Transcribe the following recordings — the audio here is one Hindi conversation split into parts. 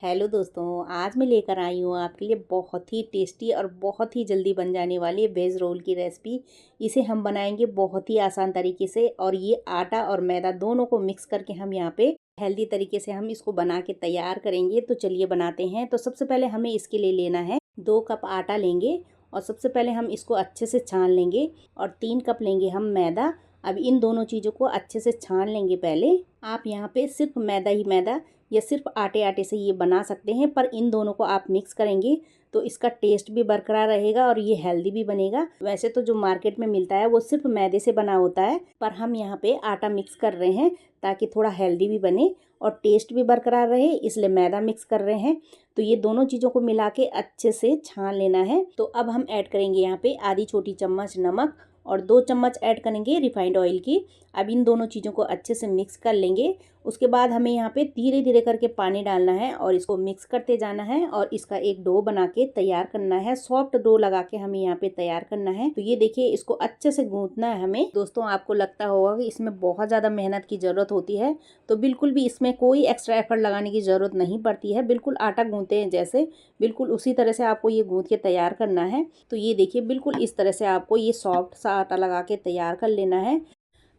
हेलो दोस्तों, आज मैं लेकर आई हूँ आपके लिए बहुत ही टेस्टी और बहुत ही जल्दी बन जाने वाली वेज रोल की रेसिपी। इसे हम बनाएंगे बहुत ही आसान तरीके से और ये आटा और मैदा दोनों को मिक्स करके हम यहाँ पे हेल्दी तरीके से हम इसको बना के तैयार करेंगे। तो चलिए बनाते हैं। तो सबसे पहले हमें इसके लिए लेना है 2 कप आटा लेंगे और सबसे पहले हम इसको अच्छे से छान लेंगे और 3 कप लेंगे हम मैदा। अब इन दोनों चीज़ों को अच्छे से छान लेंगे। पहले आप यहाँ पे सिर्फ मैदा ही मैदा या सिर्फ आटे से ये बना सकते हैं, पर इन दोनों को आप मिक्स करेंगे तो इसका टेस्ट भी बरकरार रहेगा और ये हेल्दी भी बनेगा। वैसे तो जो मार्केट में मिलता है वो सिर्फ मैदे से बना होता है, पर हम यहाँ पे आटा मिक्स कर रहे हैं ताकि थोड़ा हेल्दी भी बने और टेस्ट भी बरकरार रहे, इसलिए मैदा मिक्स कर रहे हैं। तो ये दोनों चीज़ों को मिला के अच्छे से छान लेना है। तो अब हम ऐड करेंगे यहाँ पे आधी छोटी चम्मच नमक और 2 चम्मच ऐड करेंगे रिफाइंड ऑयल की। अब इन दोनों चीज़ों को अच्छे से मिक्स कर लेंगे। उसके बाद हमें यहाँ पे धीरे धीरे करके पानी डालना है और इसको मिक्स करते जाना है और इसका एक डो बना के तैयार करना है। सॉफ्ट डो लगा के हमें यहाँ पे तैयार करना है। तो ये देखिए, इसको अच्छे से गूंथना है हमें। दोस्तों, आपको लगता होगा कि इसमें बहुत ज़्यादा मेहनत की ज़रूरत होती है, तो बिल्कुल भी इसमें कोई एक्स्ट्रा एफर्ट लगाने की ज़रूरत नहीं पड़ती है। बिल्कुल आटा गूंथते हैं जैसे, बिल्कुल उसी तरह से आपको ये गूंथ के तैयार करना है। तो ये देखिए, बिल्कुल इस तरह से आपको ये सॉफ्ट सा आटा लगा के तैयार कर लेना है।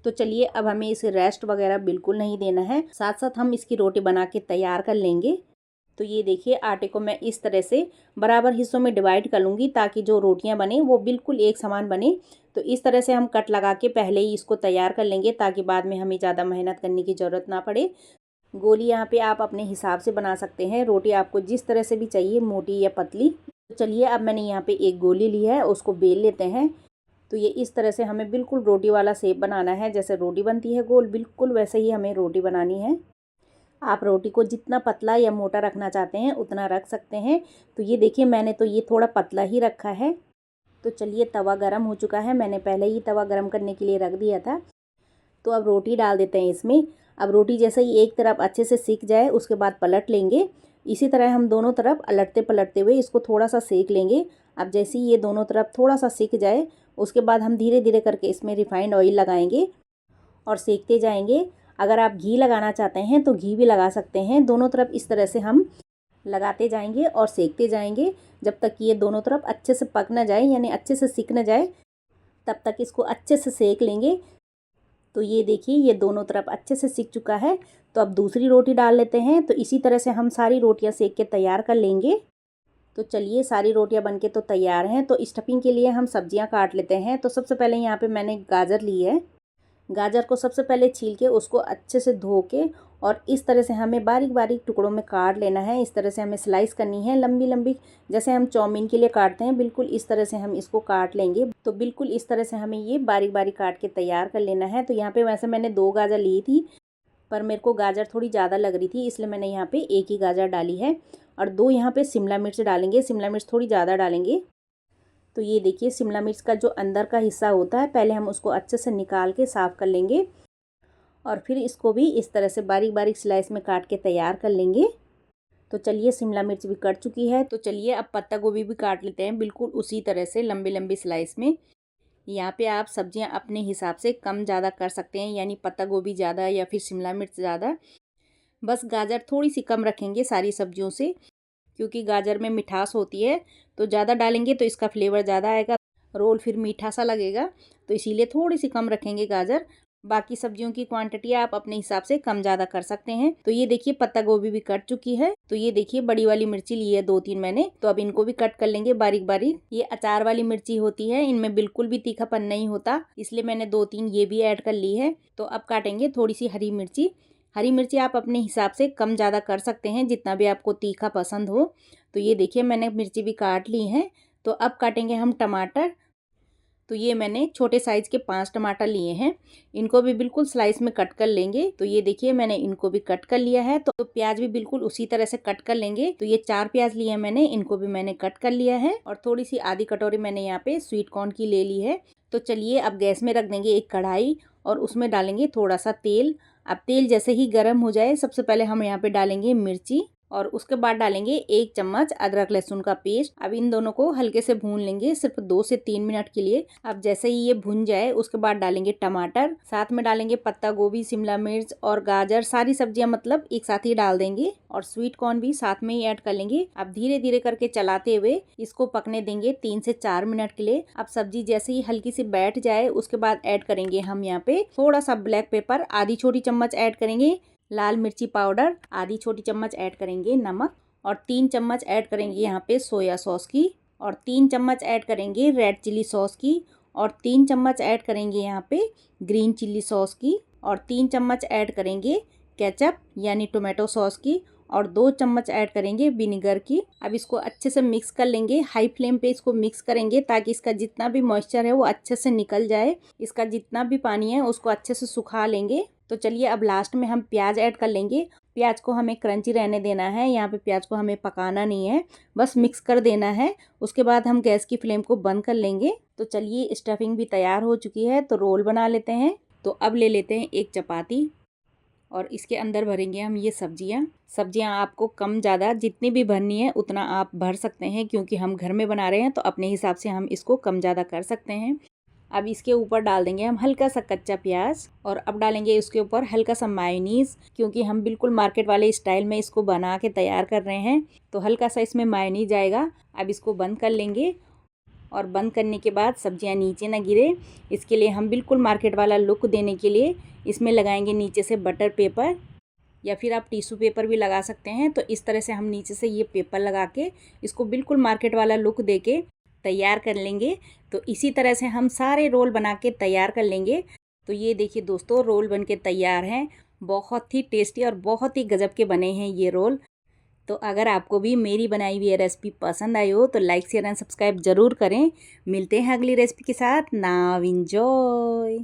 तो चलिए, अब हमें इसे रेस्ट वगैरह बिल्कुल नहीं देना है, साथ साथ हम इसकी रोटी बना के तैयार कर लेंगे। तो ये देखिए, आटे को मैं इस तरह से बराबर हिस्सों में डिवाइड कर लूँगी ताकि जो रोटियां बने वो बिल्कुल एक समान बने। तो इस तरह से हम कट लगा के पहले ही इसको तैयार कर लेंगे ताकि बाद में हमें ज़्यादा मेहनत करने की ज़रूरत ना पड़े। गोली यहाँ पे आप अपने हिसाब से बना सकते हैं, रोटी आपको जिस तरह से भी चाहिए, मोटी या पतली। तो चलिए, अब मैंने यहाँ पे एक गोली ली है, उसको बेल लेते हैं। तो ये इस तरह से हमें बिल्कुल रोटी वाला शेप बनाना है, जैसे रोटी बनती है गोल, बिल्कुल वैसे ही हमें रोटी बनानी है। आप रोटी को जितना पतला या मोटा रखना चाहते हैं उतना रख सकते हैं। तो ये देखिए, मैंने तो ये थोड़ा पतला ही रखा है। तो चलिए, तवा गरम हो चुका है, मैंने पहले ही तवा गरम करने के लिए रख दिया था। तो अब रोटी डाल देते हैं इसमें। अब रोटी जैसे ही एक तरफ अच्छे से सिक जाए उसके बाद पलट लेंगे। इसी तरह हम दोनों तरफ पलटते पलटते हुए इसको थोड़ा सा सेक लेंगे। अब जैसे ही ये दोनों तरफ थोड़ा सा सिक जाए उसके बाद हम धीरे धीरे करके इसमें रिफाइंड ऑयल लगाएंगे और सेकते जाएंगे। अगर आप घी लगाना चाहते हैं तो घी भी लगा सकते हैं। दोनों तरफ इस तरह से हम लगाते जाएंगे और सेकते जाएंगे जब तक कि ये दोनों तरफ अच्छे से पक ना जाए, यानी अच्छे से सिक ना जाए, तब तक इसको अच्छे से सेक लेंगे। तो ये देखिए, ये दोनों तरफ अच्छे से सिक चुका है। तो अब दूसरी रोटी डाल लेते हैं। तो इसी तरह से हम सारी रोटियां सेक के तैयार कर लेंगे। तो चलिए, सारी रोटियां बनके तो तैयार हैं। तो स्टफिंग के लिए हम सब्जियां काट लेते हैं। तो सबसे पहले यहाँ पे मैंने गाजर ली है। गाजर को सबसे पहले छील के उसको अच्छे से धो के और इस तरह से हमें बारीक बारीक टुकड़ों में काट लेना है। इस तरह से हमें स्लाइस करनी है, लंबी लंबी, जैसे हम चाउमीन के लिए काटते हैं, बिल्कुल इस तरह से हम इसको काट लेंगे। तो बिल्कुल इस तरह से हमें ये बारीक बारीक काट के तैयार कर लेना है। तो यहाँ पे वैसे मैंने 2 गाजर ली थी, पर मेरे को गाजर थोड़ी ज़्यादा लग रही थी, इसलिए मैंने यहाँ पे एक ही गाजर डाली है। और 2 यहाँ पे शिमला मिर्च डालेंगे, शिमला मिर्च थोड़ी ज़्यादा डालेंगे। तो ये देखिए, शिमला मिर्च का जो अंदर का हिस्सा होता है पहले हम उसको अच्छे से निकाल के साफ़ कर लेंगे और फिर इसको भी इस तरह से बारीक बारीक स्लाइस में काट के तैयार कर लेंगे। तो चलिए, शिमला मिर्च भी कट चुकी है। तो चलिए, अब पत्ता गोभी भी काट लेते हैं, बिल्कुल उसी तरह से लंबी लंबी स्लाइस में। यहाँ पे आप सब्जियाँ अपने हिसाब से कम ज़्यादा कर सकते हैं, यानी पत्ता गोभी ज़्यादा या फिर शिमला मिर्च ज़्यादा। बस गाजर थोड़ी सी कम रखेंगे सारी सब्जियों से, क्योंकि गाजर में मिठास होती है। तो ज़्यादा डालेंगे तो इसका फ्लेवर ज़्यादा आएगा, रोल फिर मीठा सा लगेगा। तो इसीलिए थोड़ी सी कम रखेंगे गाजर। बाकी सब्जियों की क्वांटिटी आप अपने हिसाब से कम ज़्यादा कर सकते हैं। तो ये देखिए, पत्ता गोभी भी कट चुकी है। तो ये देखिए, बड़ी वाली मिर्ची ली है 2-3 मैंने, तो अब इनको भी कट कर लेंगे बारीक बारीक। ये अचार वाली मिर्ची होती है, इनमें बिल्कुल भी तीखापन नहीं होता, इसलिए मैंने 2-3 ये भी ऐड कर ली है। तो अब काटेंगे थोड़ी सी हरी मिर्ची। हरी मिर्ची आप अपने हिसाब से कम ज़्यादा कर सकते हैं, जितना भी आपको तीखा पसंद हो। तो ये देखिए, मैंने मिर्ची भी काट ली हैं। तो अब काटेंगे हम टमाटर। तो ये मैंने छोटे साइज़ के 5 टमाटर लिए हैं, इनको भी बिल्कुल स्लाइस में कट कर लेंगे। तो ये देखिए, मैंने इनको भी कट कर लिया है। तो प्याज भी बिल्कुल उसी तरह से कट कर लेंगे। तो ये 4 प्याज लिए हैं मैंने, इनको भी मैंने कट कर लिया है। और थोड़ी सी आधी कटोरी मैंने यहाँ पे स्वीट कॉर्न की ले ली है। तो चलिए, अब गैस में रख देंगे एक कढ़ाई और उसमें डालेंगे थोड़ा सा तेल। अब तेल जैसे ही गर्म हो जाए, सबसे पहले हम यहाँ पे डालेंगे मिर्ची। और उसके बाद डालेंगे 1 चम्मच अदरक लहसुन का पेस्ट। अब इन दोनों को हल्के से भून लेंगे सिर्फ 2 से 3 मिनट के लिए। अब जैसे ही ये भुन जाए उसके बाद डालेंगे टमाटर, साथ में डालेंगे पत्ता गोभी, शिमला मिर्च और गाजर, सारी सब्जियां मतलब एक साथ ही डाल देंगे और स्वीट कॉर्न भी साथ में ही ऐड कर लेंगे। अब धीरे धीरे करके चलाते हुए इसको पकने देंगे 3 से 4 मिनट के लिए। अब सब्जी जैसे ही हल्की सी बैठ जाए उसके बाद ऐड करेंगे हम यहाँ पे थोड़ा सा ब्लैक पेपर, आधी छोटी चम्मच ऐड करेंगे लाल मिर्ची पाउडर, आधी छोटी चम्मच ऐड करेंगे नमक और 3 चम्मच ऐड करेंगे यहाँ पे सोया सॉस की और 3 चम्मच ऐड करेंगे रेड चिली सॉस की और 3 चम्मच ऐड करेंगे यहाँ पे ग्रीन चिली सॉस की और 3 चम्मच ऐड करेंगे केचप यानी टोमेटो सॉस की और 2 चम्मच ऐड करेंगे विनेगर की। अब इसको अच्छे से मिक्स कर लेंगे, हाई फ्लेम पे इसको मिक्स करेंगे ताकि इसका जितना भी मॉइस्चर है वो अच्छे से निकल जाए, इसका जितना भी पानी है उसको अच्छे से सुखा लेंगे। तो चलिए अब लास्ट में हम प्याज ऐड कर लेंगे। प्याज को हमें क्रंची रहने देना है, यहाँ पे प्याज को हमें पकाना नहीं है, बस मिक्स कर देना है। उसके बाद हम गैस की फ्लेम को बंद कर लेंगे। तो चलिए स्टफिंग भी तैयार हो चुकी है, तो रोल बना लेते हैं। तो अब ले लेते हैं एक चपाती और इसके अंदर भरेंगे हम ये सब्जियां आपको कम ज़्यादा जितनी भी भरनी है उतना आप भर सकते हैं, क्योंकि हम घर में बना रहे हैं तो अपने हिसाब से हम इसको कम ज़्यादा कर सकते हैं। अब इसके ऊपर डाल देंगे हम हल्का सा कच्चा प्याज और अब डालेंगे इसके ऊपर हल्का सा मायोनीज़, क्योंकि हम बिल्कुल मार्केट वाले स्टाइल में इसको बना के तैयार कर रहे हैं तो हल्का सा इसमें मायोनीज आएगा। अब इसको बंद कर लेंगे और बंद करने के बाद सब्जियां नीचे ना गिरे, इसके लिए हम बिल्कुल मार्केट वाला लुक देने के लिए इसमें लगाएंगे नीचे से बटर पेपर या फिर आप टिश्यू पेपर भी लगा सकते हैं। तो इस तरह से हम नीचे से ये पेपर लगा के इसको बिल्कुल मार्केट वाला लुक दे के तैयार कर लेंगे। तो इसी तरह से हम सारे रोल बना के तैयार कर लेंगे। तो ये देखिए दोस्तों, रोल बन के तैयार हैं। बहुत ही टेस्टी और बहुत ही गजब के बने हैं ये रोल। तो अगर आपको भी मेरी बनाई हुई रेसिपी पसंद आई हो तो लाइक शेयर एंड सब्सक्राइब ज़रूर करें। मिलते हैं अगली रेसिपी के साथ। Now enjoy.